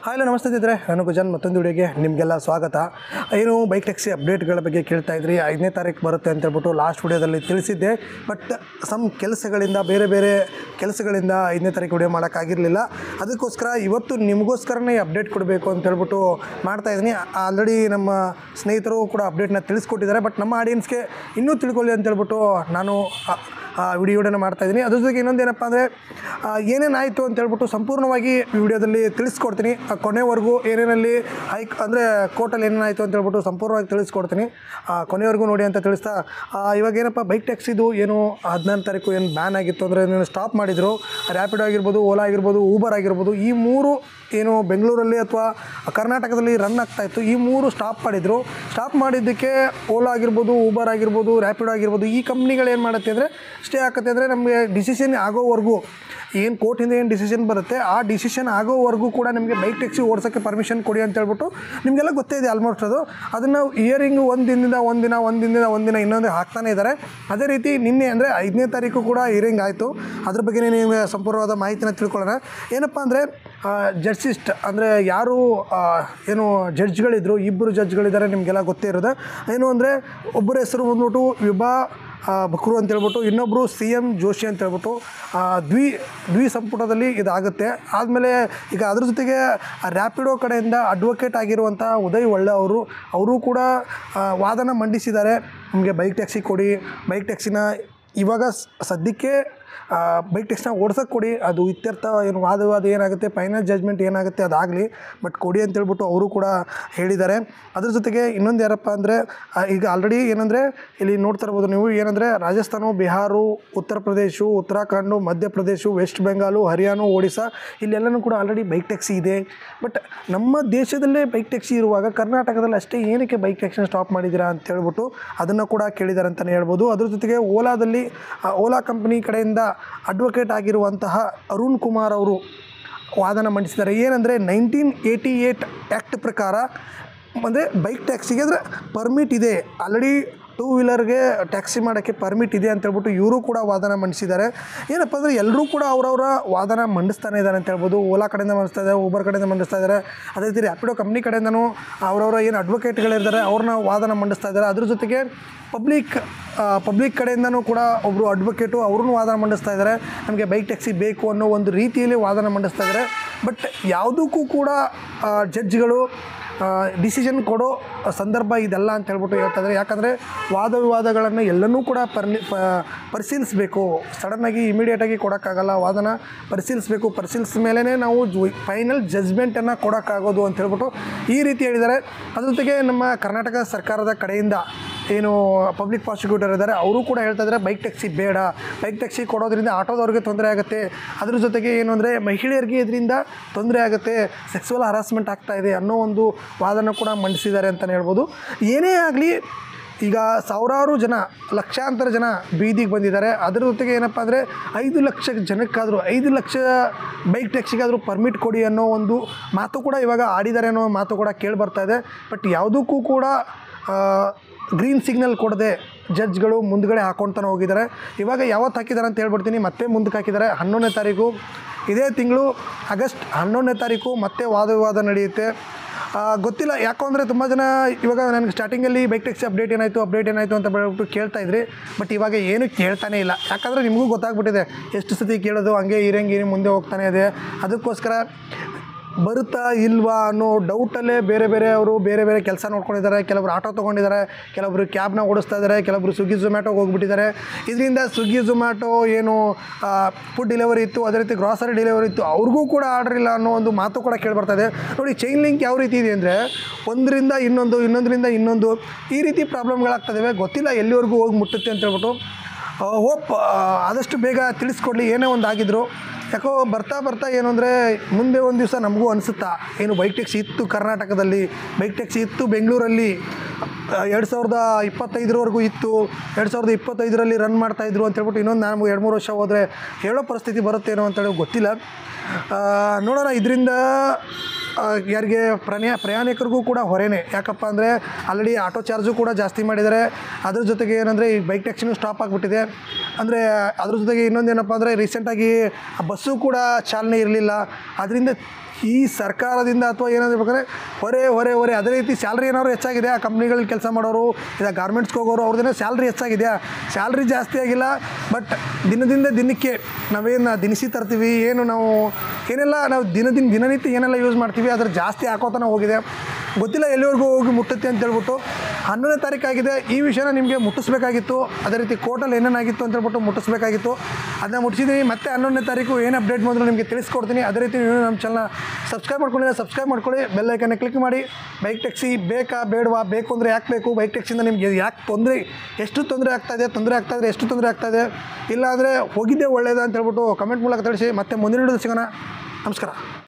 Hello ನಮಸ್ತೆ ಸ್ನೇಹಿತರೆ, ನಾನು ಗುಜನ್ ಮತ್ತೊಂದು ವಿಡಿಯೋಗೆ ನಿಮಗೆಲ್ಲ ಸ್ವಾಗತ. ಏನು ಬೈಕ್ ಟ್ಯಾಕ್ಸಿ ಅಪ್ಡೇಟ್ಗಳ ಬಗ್ಗೆ ಕೇಳ್ತಾ ಇದ್ರಿ. 5ನೇ ತಾರೀಕು ಬರುತ್ತೆ ಅಂತ ಹೇಳ್ಬಿಟ್ಟು ಲಾಸ್ಟ್ ವಿಡಿಯೋದಲ್ಲಿ ತಿಳಿಸಿದ್ದೆ. ಬಟ್ ಸಮ್ ಕೆಲಸಗಳಿಂದ ಬೇರೆ ಕೆಲಸಗಳಿಂದ 5ನೇ ತಾರೀಕು ವಿಡಿಯೋ ಮಾಡೋಕ್ಕಾಗಿರಲಿಲ್ಲ. ಅದಕ್ಕೋಸ್ಕರ ಇವತ್ತು ನಿಮಗೋಸ್ಕರನೇ ಅಪ್ಡೇಟ್ ಕೊಡಬೇಕು ಅಂತ ಹೇಳ್ಬಿಟ್ಟು ಮಾಡ್ತಾಯಿದ್ದೀನಿ. ಆಲ್ರೆಡಿ ನಮ್ಮ ಸ್ನೇಹಿತರು ಕೂಡ ಅಪ್ಡೇಟ್ನ ತಿಳಿಸ್ಕೊಟ್ಟಿದ್ದಾರೆ. ಬಟ್ ನಮ್ಮ ಆಡಿಯನ್ಸ್ಗೆ ಇನ್ನೂ ತಿಳ್ಕೊಳ್ಳಿ ಅಂತ ಹೇಳ್ಬಿಟ್ಟು ನಾನು ವಿಡಿಯೋನ ಮಾಡ್ತಾಯಿದ್ದೀನಿ. ಅದ್ರ ಜೊತೆಗೆ ಇನ್ನೊಂದೇನಪ್ಪ ಅಂದರೆ ಏನೇನಾಯಿತು ಅಂತ ಹೇಳ್ಬಿಟ್ಟು ಸಂಪೂರ್ಣವಾಗಿ ವಿಡಿಯೋದಲ್ಲಿ ತಿಳಿಸ್ಕೊಡ್ತೀನಿ. ಕೊನೆವರೆಗೂ ಏನೇನಲ್ಲಿ ಅಂದರೆ ಕೋರ್ಟಲ್ಲಿ ಏನೇನಾಯಿತು ಅಂತ ಹೇಳ್ಬಿಟ್ಟು ಸಂಪೂರ್ಣವಾಗಿ ತಿಳಿಸ್ಕೊಡ್ತೀನಿ. ಕೊನೆವರೆಗೂ ನೋಡಿ ಅಂತ ತಿಳಿಸ್ತಾ, ಇವಾಗ ಏನಪ್ಪ ಬೈಕ್ ಟ್ಯಾಕ್ಸಿದು ಏನು 14 ತಾರೀಕು ಏನು ಬ್ಯಾನ್ ಆಗಿತ್ತು ಅಂದರೆ ಏನು ಸ್ಟಾಪ್ ಮಾಡಿದರು. ರ್ಯಾಪಿಡೋ ಆಗಿರ್ಬೋದು, ಓಲಾ ಆಗಿರ್ಬೋದು, ಊಬರ್ ಆಗಿರ್ಬೋದು, ಈ ಮೂರು ಏನು ಬೆಂಗಳೂರಲ್ಲಿ ಅಥವಾ ಕರ್ನಾಟಕದಲ್ಲಿ ರನ್ ಆಗ್ತಾಯಿತ್ತು. ಈ ಮೂರು ಸ್ಟಾಪ್ ಮಾಡಿದರು. ಸ್ಟಾಪ್ ಮಾಡಿದ್ದಕ್ಕೆ ಓಲಾ ಆಗಿರ್ಬೋದು, ಊಬರ್ ಆಗಿರ್ಬೋದು, ರ್ಯಾಪಿಡೋ ಆಗಿರ್ಬೋದು, ಈ ಕಂಪ್ನಿಗಳು ಏನು ಮಾಡುತ್ತೆ ಅಂದರೆ ಸ್ಟೇ ಆಗುತ್ತೆ. ಅಂದರೆ ನಮಗೆ ಡಿಸಿಷನ್ ಆಗೋವರೆಗೂ ಏನು ಕೋರ್ಟಿಂದ ಏನು ಡಿಸಿಷನ್ ಬರುತ್ತೆ ಆ ಡಿಸಿಷನ್ ಆಗೋವರೆಗೂ ಕೂಡ ನಮಗೆ ಬೈಕ್ ಟ್ಯಾಕ್ಸಿ ಓಡಿಸೋಕ್ಕೆ ಪರ್ಮಿಷನ್ ಕೊಡಿ ಅಂತ ಹೇಳ್ಬಿಟ್ಟು ನಿಮಗೆಲ್ಲ ಗೊತ್ತೇ ಇದೆ ಆಲ್ಮೋಸ್ಟ್. ಅದನ್ನು ಇಯರಿಂಗು ಒಂದಿನ ಇನ್ನೊಂದು ಹಾಕ್ತಾನೆ ಇದ್ದಾರೆ. ಅದೇ ರೀತಿ ನಿನ್ನೆ ಅಂದರೆ 5ನೇ ತಾರೀಕು ಕೂಡ ಹಿಯರಿಂಗ್ ಆಯಿತು. ಅದ್ರ ಬಗ್ಗೆ ನಿಮಗೆ ಸಂಪೂರ್ಣವಾದ ಮಾಹಿತಿನ ತಿಳ್ಕೊಳ್ಳೋಣ. ಏನಪ್ಪ ಅಂದರೆ ಜಡ್ಜಿಸ್ಟ್ ಅಂದರೆ ಯಾರು ಏನು ಜಡ್ಜ್ಗಳಿದ್ರು, 2 ಜಡ್ಜ್ಗಳಿದ್ದಾರೆ, ನಿಮಗೆಲ್ಲ ಗೊತ್ತೇ ಇರೋದು. ಏನು ಅಂದರೆ ಒಬ್ಬರ ಹೆಸರು ಬಂದ್ಬಿಟ್ಟು ವಿಭಾ ಬಕ್ರು ಅಂತೇಳ್ಬಿಟ್ಟು, ಇನ್ನೊಬ್ಬರು CM ಜೋಶಿ ಅಂತೇಳ್ಬಿಟ್ಟು ದ್ವಿ ಸಂಪುಟದಲ್ಲಿ ಇದಾಗುತ್ತೆ. ಆದಮೇಲೆ ಈಗ ಅದ್ರ ಜೊತೆಗೆ ರ್ಯಾಪಿಡೋ ಕಡೆಯಿಂದ ಅಡ್ವೊಕೇಟ್ ಆಗಿರುವಂಥ ಉದಯ್ ಒಳ್ಳೆ ಅವರು ಕೂಡ ವಾದನ ಮಂಡಿಸಿದ್ದಾರೆ. ನಮಗೆ ಬೈಕ್ ಟ್ಯಾಕ್ಸಿ ಕೊಡಿ, ಬೈಕ್ ಟ್ಯಾಕ್ಸಿನ ಇವಾಗ ಸದ್ಯಕ್ಕೆ ಬೈಕ್ ಟ್ಯಾಕ್ಸಿನ ಓಡ್ಸೋಕ್ಕೆ ಕೊಡಿ, ಅದು ಇತ್ಯರ್ಥ ಏನು ವಾದ ಏನಾಗುತ್ತೆ, ಫೈನಲ್ ಜಜ್ಮೆಂಟ್ ಏನಾಗುತ್ತೆ ಅದಾಗಲಿ, ಬಟ್ ಕೊಡಿ ಅಂತೇಳ್ಬಿಟ್ಟು ಅವರು ಕೂಡ ಹೇಳಿದ್ದಾರೆ. ಅದ್ರ ಜೊತೆಗೆ ಇನ್ನೊಂದು ಯಾರಪ್ಪ ಅಂದರೆ ಈಗ ಆಲ್ರೆಡಿ ಏನಂದರೆ ಇಲ್ಲಿ ನೋಡ್ತಾ ಇರ್ಬೋದು ನೀವು, ಏನಂದರೆ ರಾಜಸ್ಥಾನ, ಬಿಹಾರ, ಉತ್ತರ ಪ್ರದೇಶ, ಉತ್ತರಾಖಂಡ, ಮಧ್ಯಪ್ರದೇಶ, ವೆಸ್ಟ್ ಬೆಂಗಾಲು, ಹರಿಯಾಣ, ಒಡಿಶಾ ಇಲ್ಲೆಲ್ಲನೂ ಕೂಡ ಆಲ್ರೆಡಿ ಬೈಕ್ ಟ್ಯಾಕ್ಸಿ ಇದೆ. ಬಟ್ ನಮ್ಮ ದೇಶದಲ್ಲೇ ಬೈಕ್ ಟ್ಯಾಕ್ಸಿ ಇರುವಾಗ ಕರ್ನಾಟಕದಲ್ಲಿ ಅಷ್ಟೇ ಏನಕ್ಕೆ ಬೈಕ್ ಟ್ಯಾಕ್ಸಿನ ಸ್ಟಾಪ್ ಮಾಡಿದ್ದೀರಾ ಅಂತ ಹೇಳ್ಬಿಟ್ಟು ಅದನ್ನು ಕೂಡ ಕೇಳಿದ್ದಾರೆ ಅಂತಲೇ ಹೇಳ್ಬೋದು. ಅದ್ರ ಜೊತೆಗೆ ಓಲಾ ಕಂಪ್ನಿ ಕಡೆಯಿಂದ ಅಡ್ವೊಕೇಟ್ ಆಗಿರುವಂತಹ ಅರುಣ್ ಕುಮಾರ್ ಅವರು ವಾದನ ಮಂಡಿಸಿದ್ದಾರೆ. ಏನಂದರೆ 1988 ಆ್ಯಕ್ಟ್ ಪ್ರಕಾರ ಅಂದರೆ ಬೈಕ್ ಟ್ಯಾಕ್ಸಿಗೆ ಅಂದರೆ ಪರ್ಮಿಟ್ ಇದೆ, ಆಲ್ರೆಡಿ 2 ವೀಲರ್ಗೆ ಟ್ಯಾಕ್ಸಿ ಮಾಡೋಕ್ಕೆ ಪರ್ಮಿಟ್ ಇದೆ ಅಂತೇಳ್ಬಿಟ್ಟು ಇವರು ಕೂಡ ವಾದನ ಮಂಡಿಸಿದ್ದಾರೆ. ಏನಪ್ಪ ಅಂದರೆ ಎಲ್ಲರೂ ಕೂಡ ಅವರವರ ವಾದನ ಮಂಡಿಸ್ತಾನೆ ಇದ್ದಾರೆ ಅಂತ ಹೇಳ್ಬೋದು. ಓಲಾ ಕಡೆಯಿಂದ ಮಂಡಿಸ್ತಾ ಇದ್ದಾರೆ, ಊಬರ್ ಕಡೆಯಿಂದ ಮಂಡಿಸ್ತಾ ಇದ್ದಾರೆ. ಅದೇ ರೀತಿ ರ್ಯಾಪಿಡೋ ಕಂಪ್ನಿ ಕಡೆಯಿಂದನೂ ಅವರವರ ಏನು ಅಡ್ವೊಕೇಟ್ಗಳಿದ್ದಾರೆ ಅವ್ರನ್ನ ವಾದನ ಮಂಡಿಸ್ತಾ ಇದ್ದಾರೆ. ಅದ್ರ ಜೊತೆಗೆ ಪಬ್ಲಿಕ್ ಕಡೆಯಿಂದನೂ ಕೂಡ ಒಬ್ಬರು ಅಡ್ವೊಕೇಟು ಅವ್ರನ್ನೂ ವಾದನ ಮಂಡಿಸ್ತಾ ಇದ್ದಾರೆ. ನಮಗೆ ಬೈಕ್ ಟ್ಯಾಕ್ಸಿ ಬೇಕು ಅನ್ನೋ ಒಂದು ರೀತಿಯಲ್ಲಿ ವಾದನ ಮಂಡಿಸ್ತಾ ಇದ್ದಾರೆ. ಬಟ್ ಯಾವುದಕ್ಕೂ ಕೂಡ ಜಡ್ಜ್ಗಳು ಡಿಸಿಷನ್ ಕೊಡೋ ಸಂದರ್ಭ ಇದೆಲ್ಲ ಅಂತ ಹೇಳ್ಬಿಟ್ಟು ಹೇಳ್ತಾಯಿದ್ದಾರೆ. ಯಾಕಂದರೆ ವಾದ ವಿವಾದಗಳನ್ನು ಎಲ್ಲನೂ ಕೂಡ ಪರಿಶೀಲಿಸಬೇಕು. ಸಡನ್ನಾಗಿ ಇಮಿಡಿಯೇಟಾಗಿ ಕೊಡೋಕ್ಕಾಗಲ್ಲ, ವಾದನ ಪರಿಶೀಲಿಸಬೇಕು. ಪರಿಶೀಲಿಸಿದ ಮೇಲೇ ನಾವು ಫೈನಲ್ ಜಜ್ಮೆಂಟನ್ನು ಕೊಡೋಕ್ಕಾಗೋದು ಅಂತ ಹೇಳ್ಬಿಟ್ಟು ಈ ರೀತಿ ಹೇಳಿದ್ದಾರೆ. ಅದ್ರ ಜೊತೆಗೆ ನಮ್ಮ ಕರ್ನಾಟಕ ಸರ್ಕಾರದ ಕಡೆಯಿಂದ ಏನು ಪಬ್ಲಿಕ್ ಪ್ರಾಸಿಕ್ಯೂಟರ್ ಇದ್ದಾರೆ ಅವರು ಕೂಡ ಹೇಳ್ತಾ ಇದ್ದಾರೆ ಬೈಕ್ ಟ್ಯಾಕ್ಸಿ ಬೇಡ, ಬೈಕ್ ಟ್ಯಾಕ್ಸಿ ಕೊಡೋದ್ರಿಂದ ಆಟೋದವ್ರಿಗೆ ತೊಂದರೆ ಆಗುತ್ತೆ. ಅದ್ರ ಜೊತೆಗೆ ಏನು ಅಂದರೆ ಮಹಿಳೆಯರಿಗೆ ಇದರಿಂದ ತೊಂದರೆ ಆಗುತ್ತೆ, ಸೆಕ್ಸುವಲ್ ಹರಾಸ್ಮೆಂಟ್ ಆಗ್ತಾ ಇದೆ ಅನ್ನೋ ಒಂದು ವಾದನ ಕೂಡ ಮಂಡಿಸಿದ್ದಾರೆ ಅಂತಲೇ ಹೇಳ್ಬೋದು. ಏನೇ ಆಗಲಿ ಈಗ ಸಾವಿರಾರು ಜನ, ಲಕ್ಷಾಂತರ ಜನ ಬೀದಿಗೆ ಬಂದಿದ್ದಾರೆ. ಅದರ ಜೊತೆಗೆ ಏನಪ್ಪ ಅಂದರೆ 5 ಲಕ್ಷ ಜನಕ್ಕಾದರೂ 5 ಲಕ್ಷ ಬೈಕ್ ಟ್ಯಾಕ್ಸಿಗಾದರೂ ಪರ್ಮಿಟ್ ಕೊಡಿ ಅನ್ನೋ ಒಂದು ಮಾತು ಕೂಡ ಇವಾಗ ಆಡಿದ್ದಾರೆ ಅನ್ನೋ ಮಾತು ಕೂಡ ಕೇಳಿ ಬರ್ತಾ ಇದೆ. ಬಟ್ ಯಾವುದಕ್ಕೂ ಕೂಡ ಗ್ರೀನ್ ಸಿಗ್ನಲ್ ಕೊಡದೆ ಜಡ್ಜ್ಗಳು ಮುಂದ್ಗಡೆ ಹಾಕ್ಕೊಳ್ತಾನೆ ಹೋಗಿದ್ದಾರೆ. ಇವಾಗ ಯಾವತ್ತು ಹಾಕಿದ್ದಾರೆ ಅಂತ ಹೇಳ್ಬಿಡ್ತೀನಿ. ಮತ್ತೆ ಮುಂದಕ್ಕೆ ಹಾಕಿದ್ದಾರೆ 11ನೇ ತಾರೀಕು, ಇದೇ ತಿಂಗಳು ಆಗಸ್ಟ್ 11ನೇ ತಾರೀಕು ಮತ್ತೆ ವಾದ ವಿವಾದ ನಡೆಯುತ್ತೆ. ಗೊತ್ತಿಲ್ಲ ಯಾಕೋ ಅಂದರೆ ತುಂಬ ಜನ ಇವಾಗ ನನಗೆ ಸ್ಟಾರ್ಟಿಂಗಲ್ಲಿ ಬೈಕ್ ಟ್ಯಾಕ್ಸಿ ಅಪ್ಡೇಟ್ ಏನಾಯಿತು ಅಂತ ಹೇಳ್ಬಿಟ್ಟು ಕೇಳ್ತಾಯಿದ್ರಿ. ಬಟ್ ಇವಾಗ ಏನು ಕೇಳ್ತಾನೇ ಇಲ್ಲ. ಯಾಕಂದರೆ ನಿಮಗೂ ಗೊತ್ತಾಗ್ಬಿಟ್ಟಿದೆ, ಎಷ್ಟು ಸತಿ ಕೇಳೋದು ಹಂಗೆ ಇರಂಗೆ ಮುಂದೆ ಹೋಗ್ತಾನೆ ಇದೆ. ಅದಕ್ಕೋಸ್ಕರ ಬರುತ್ತಾ ಇಲ್ವಾ ಅನ್ನೋ ಡೌಟಲ್ಲೇ ಅವರು ಬೇರೆ ಕೆಲಸ ನೋಡ್ಕೊಂಡಿದ್ದಾರೆ. ಕೆಲವರು ಆಟೋ ತೊಗೊಂಡಿದ್ದಾರೆ, ಕೆಲವರು ಕ್ಯಾಬ್ನ ಓಡಿಸ್ತಾ ಇದ್ದಾರೆ, ಕೆಲವರು ಸ್ವಿಗ್ಗಿ ಝೊಮ್ಯಾಟೋಗೆ ಹೋಗ್ಬಿಟ್ಟಿದ್ದಾರೆ. ಇದರಿಂದ ಸ್ವಿಗ್ಗಿ ಝೊಮ್ಯಾಟೋ ಏನು ಫುಡ್ ಡೆಲಿವರಿ ಇತ್ತು, ಅದೇ ರೀತಿ ಗ್ರಾಸರಿ ಡೆಲಿವರಿ ಇತ್ತು, ಅವ್ರಿಗೂ ಕೂಡ ಆರ್ಡರ್ ಇಲ್ಲ ಅನ್ನೋ ಒಂದು ಮಾತು ಕೂಡ ಕೇಳಿಬರ್ತಾಯಿದೆ. ನೋಡಿ, ಚೈನ್ ಲಿಂಕ್ ಯಾವ ರೀತಿ ಇದೆ ಅಂದರೆ ಒಂದರಿಂದ ಇನ್ನೊಂದರಿಂದ ಇನ್ನೊಂದು ಈ ರೀತಿ ಪ್ರಾಬ್ಲಮ್ಗಳಾಗ್ತದೆ. ಗೊತ್ತಿಲ್ಲ ಎಲ್ಲಿವರೆಗೂ ಹೋಗಿ ಮುಟ್ಟುತ್ತೆ ಅಂತ ಹೇಳ್ಬಿಟ್ಟು. ಹೋಪ್ ಆದಷ್ಟು ಬೇಗ ತಿಳಿಸ್ಕೊಡ್ಲಿ. ಏನೇ ಒಂದು ಆಗಿದ್ರು ಯಾಕೋ ಬರ್ತಾ ಏನು ಅಂದರೆ ಮುಂದೆ ಒಂದು ದಿವಸ ನಮಗೂ ಅನಿಸುತ್ತಾ, ಏನು ಬೈಕ್ ಟ್ಯಾಕ್ಸಿ ಇತ್ತು ಕರ್ನಾಟಕದಲ್ಲಿ, ಬೈಕ್ ಟ್ಯಾಕ್ಸಿ ಇತ್ತು ಬೆಂಗಳೂರಲ್ಲಿ 2025ವರೆಗೂ ಇತ್ತು, 2025ರಲ್ಲಿ ರನ್ ಮಾಡ್ತಾಯಿದ್ರು ಅಂತ ಹೇಳ್ಬಿಟ್ಟು ಇನ್ನೊಂದು ನಮಗೆ 2-3 ವರ್ಷ ಹೋದರೆ ಹೇಳೋ ಪರಿಸ್ಥಿತಿ ಬರುತ್ತೇನೋ ಅಂತೇಳಿ ಗೊತ್ತಿಲ್ಲ. ನೋಡೋಣ. ಇದರಿಂದ ಯಾರಿಗೆ ಪ್ರಯಾಣಿಕರಿಗೂ ಕೂಡ ಹೊರೆನೇ. ಯಾಕಪ್ಪ ಅಂದರೆ ಆಲ್ರೆಡಿ ಆಟೋ ಚಾರ್ಜು ಕೂಡ ಜಾಸ್ತಿ ಮಾಡಿದ್ದಾರೆ. ಅದ್ರ ಜೊತೆಗೆ ಏನಂದರೆ ಈ ಬೈಕ್ ಟ್ಯಾಕ್ಸಿನೂ ಸ್ಟಾಪ್ ಆಗಿಬಿಟ್ಟಿದೆ. ಅಂದರೆ ಅದ್ರ ಜೊತೆಗೆ ಇನ್ನೊಂದೇನಪ್ಪ ಅಂದರೆ ರೀಸೆಂಟಾಗಿ ಬಸ್ಸು ಕೂಡ ಚಾಲನೆ ಇರಲಿಲ್ಲ. ಅದರಿಂದ ಈ ಸರ್ಕಾರದಿಂದ ಅಥವಾ ಏನಾದರೂ ಬೇಕಾದ್ರೆ ಹೊರೆ ಅದೇ ರೀತಿ ಸ್ಯಾಲ್ರಿ ಏನಾದ್ರು ಹೆಚ್ಚಾಗಿದೆ ಆ ಕಂಪ್ನಿಗಳಲ್ಲಿ ಕೆಲಸ ಮಾಡೋರು ಇಲ್ಲ ಗಾರ್ಮೆಂಟ್ಸ್ಗೆ ಹೋಗೋರು ಅವ್ರದ್ದೇನೋ ಸ್ಯಾಲ್ರಿ ಹೆಚ್ಚಾಗಿದೆಯಾ? ಸ್ಯಾಲ್ರಿ ಜಾಸ್ತಿ ಆಗಿಲ್ಲ, ಬಟ್ ದಿನದಿಂದ ದಿನಕ್ಕೆ ನಾವೇನು ದಿನಸಿ ತರ್ತೀವಿ, ಏನು ನಾವು ಏನೆಲ್ಲ ನಾವು ದಿನನಿತ್ಯ ಏನೆಲ್ಲ ಯೂಸ್ ಮಾಡ್ತೀವಿ ಅದ್ರ ಜಾಸ್ತಿ ಹಾಕೋತನ ಹೋಗಿದೆ. ಗೊತ್ತಿಲ್ಲ ಎಲ್ಲಿವರೆಗೂ ಹೋಗಿ ಮುಟ್ಟುತ್ತೆ ಅಂತೇಳ್ಬಿಟ್ಟು 11ನೇ ತಾರೀಕಾಗಿದೆ. ಈ ವಿಷಯನ ನಿಮಗೆ ಮುಟ್ಟಿಸ್ಬೇಕಾಗಿತ್ತು. ಅದೇ ರೀತಿ ಕೋರ್ಟಲ್ಲಿ ಏನೇನಾಗಿತ್ತು ಅಂತೇಳ್ಬಿಟ್ಟು ಮುಟ್ಟಿಸ್ಬೇಕಾಗಿತ್ತು. ಅದನ್ನ ಮುಟ್ಟಿಸಿದ್ದೀನಿ. ಮತ್ತೆ 11ನೇ ತಾರೀಕು ಏನು ಅಪ್ಡೇಟ್ ಬಂದರೂ ನಿಮಗೆ ತಿಳಿಸ್ಕೊಡ್ತೀನಿ. ಅದೇ ರೀತಿ ನೀವು ನಮ್ಮ ಚಾನಲ್ನ ಸಬ್ಸ್ಕ್ರೈಬ್ ಮಾಡ್ಕೊಳ್ಳಿ, ಬೆಲ್ ಐಕನ್ನ ಕ್ಲಿಕ್ ಮಾಡಿ. ಬೈಕ್ ಟ್ಯಾಕ್ಸಿ ಬೇಕಾ ಬೇಡವಾ? ಬೇಕು ಅಂದರೆ ಯಾಕೆ ಬೇಕು? ಬೈಕ್ ಟ್ಯಾಕ್ಸಿಯಿಂದ ನಿಮಗೆ ಯಾಕೆ ತೊಂದರೆ, ಎಷ್ಟು ತೊಂದರೆ ಆಗ್ತಾಯಿದೆ, ಎಷ್ಟು ತೊಂದರೆ ಆಗ್ತಾಯಿದೆ, ಇಲ್ಲ ಅಂದರೆ ಹೋಗಿದ್ದೇ ಒಳ್ಳೆಯದು ಅಂತ ಹೇಳ್ಬಿಟ್ಟು ಕಮೆಂಟ್ ಮೂಲಕ ತಿಳಿಸಿ. ಮತ್ತೆ ಮುಂದಿನ ವಿಡಿಯೋದಲ್ಲಿ ಸಿಗೋಣ. ನಮಸ್ಕಾರ.